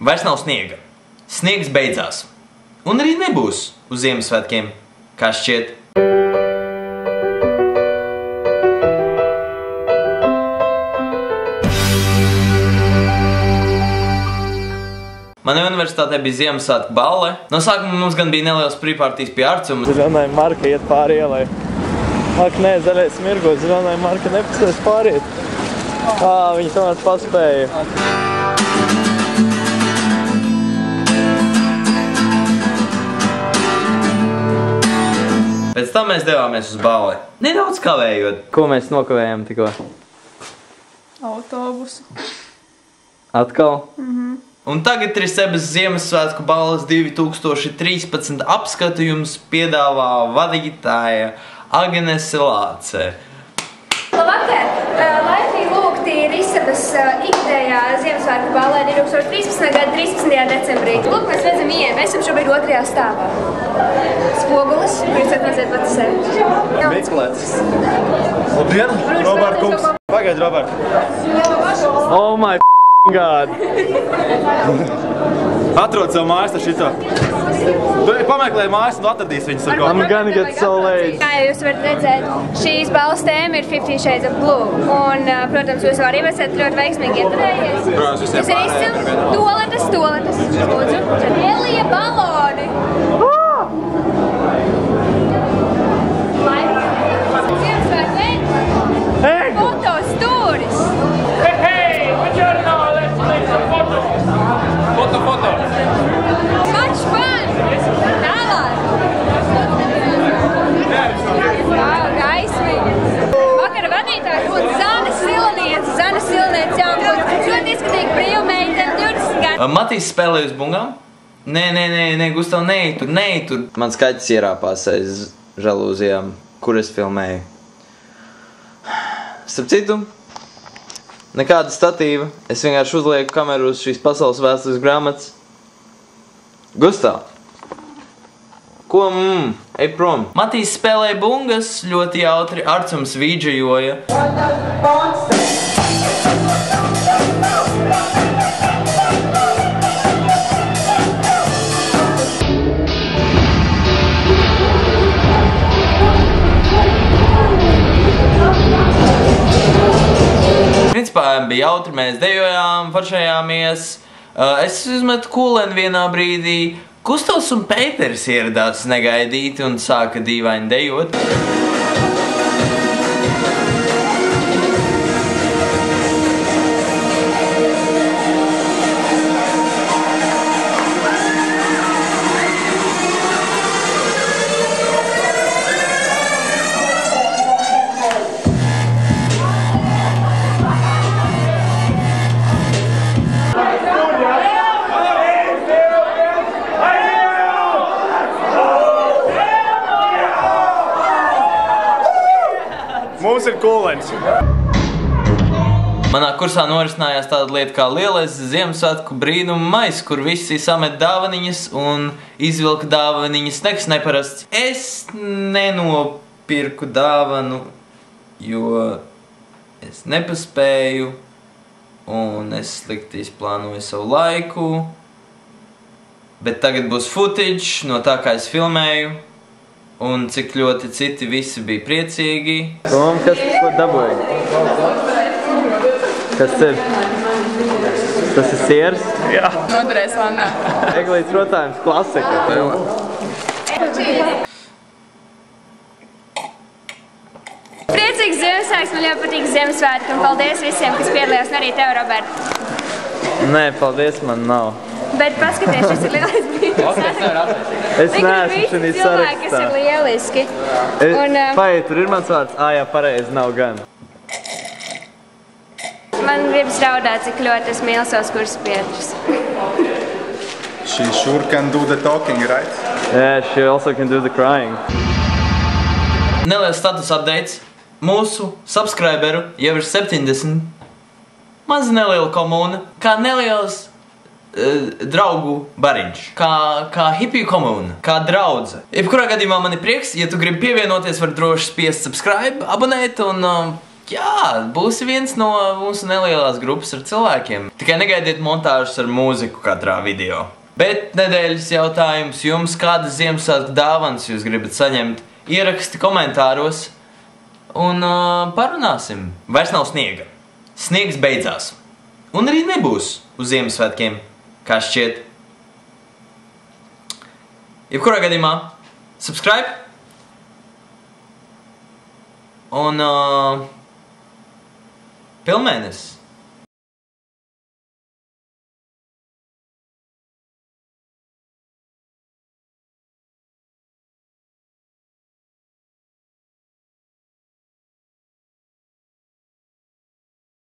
Vairs nav sniega. Sniegs beidzās. Un arī nebūs uz Ziemassvētkiem, kā šķiet. Manai universitātē bija Ziemassvētku balle. No sākuma mums gan bija neliels pre-partijas pie Arcuma. Zironai Marka iet pāri ielai. Ak, nē, zaļais smirgo, Zironai Marka nepasēs pāriet. Viņi tomēr paspēja. Pēc tam mēs devāmies uz balli. Nedaudz kavējot. Ko mēs nokavējam tikko? Autobusu. Atkal? Un tagad ir Sebas Ziemassvētku balles 2013 apskatījums piedāvā vadītāja Agnese Lāce. Labvakar! Laipni lūgti Risabas ikdējā Ziemassvētku ballē 2013. gada 13. decembrī. Lūk, mēs redzam ienu. Mēs esam šobrīd 2. stāvā. Spogulis, kurš atmazēt pats sevi. Meklēts. Labdien, Robert kungs. Pagaid, Robert. Oh my God. Atrod savu mājas ar šito. Tu pameklēji mājas un atradīs viņus ar kaut. I'm gonna get so late. Kā jūs varat redzēt, šīs balles tēma ir 50 Shades of Blue. Un, protams, jūs arī esat ļoti veiksmīgi ieturējies. Tas ir izcils. Toaletes. Lūdzu. Lielie baloni. Ziemassvētku veikli. Fotos stūris. Foto. Much fun! Tālāk! Gaismiņa! Vakara vadītāja būtu Zana Silniece. Zana Silniece jau būtu ļoti izskatīgi brīvmeitene 20 gadu. Matīs spēlēja uz bungām? Nē, Gustav, neej tur. Mans kaķis ierāpās aiz žalūzijām, kur es filmēju. Starp citu, nekāda statīva. Es vienkārši uzlieku kameru uz šīs pasaules vēstures grāmatas. Gustav! Ko? Ej prom! Matīs spēlēja bungas, ļoti jautri, Arcums vīdžajoja. Principā bija jautri, mēs dejojām, foršējāmies. Es uzmetu kuleni vienā brīdī. Gustavs un Pēters ieradās negaidīti un sāka dīvaini dejot. Mums ir kulens. Manā kursā norisinājās tāda lieta kā lielais Ziemassvētku brīnuma mais, kur visi samet dāvaniņas un izvilka dāvaniņas nekas neparasts. Es nenopirku dāvanu, jo es nepaspēju un es slikti izplānoju savu laiku. Bet tagad būs footage no tā, kā es filmēju. Un cik ļoti citi visi bija priecīgi. Tom, kas ko dabūja? Kas ir? Tas ir siers? Jā. Noderēs vannā. Eglītes rotājums klasika. Priecīgs Ziemassvētks, man ļoti patīk Ziemassvētki. Un paldies visiem, kas piedalījās, un arī tev, Robert. Nē, paldies, man nav. Bet paskaties, šis ir lielais brīnums. Es neesmu šī sarakstā. Cilvēki, kas ir lieliski. Paiet, tur ir mans vārds. Jā, pareizi, nav gan. Man gribas raudāt, cik ļoti es mīlu savus kursus biedrus. She sure can do the talking, right? Yeah, she also can do the crying. Neliels status updates. Mūsu subscriberu jau ir 70. Maz neliela komūna. Kā neliels draugu bariņš, kā hipiju komūna, kā draudze. Jebkurā gadījumā man ir prieks, ja tu gribi pievienoties, var droši spiest subscribe, abonēt un Jā, būs viens no mūsu nelielās grupas ar cilvēkiem. Tikai negaidiet montāžas ar mūziku katrā video. Bet nedēļas jautājums jums, kādas Ziemassvētku dāvanas jūs gribat saņemt? Ieraksti komentāros un parunāsim. Vairs nav sniega. Sniegs beidzās. Un arī nebūs uz Ziemassvētkiem, kā šķiet. Jebkurā gadījumā, subscribe. Un pilnmēnesis.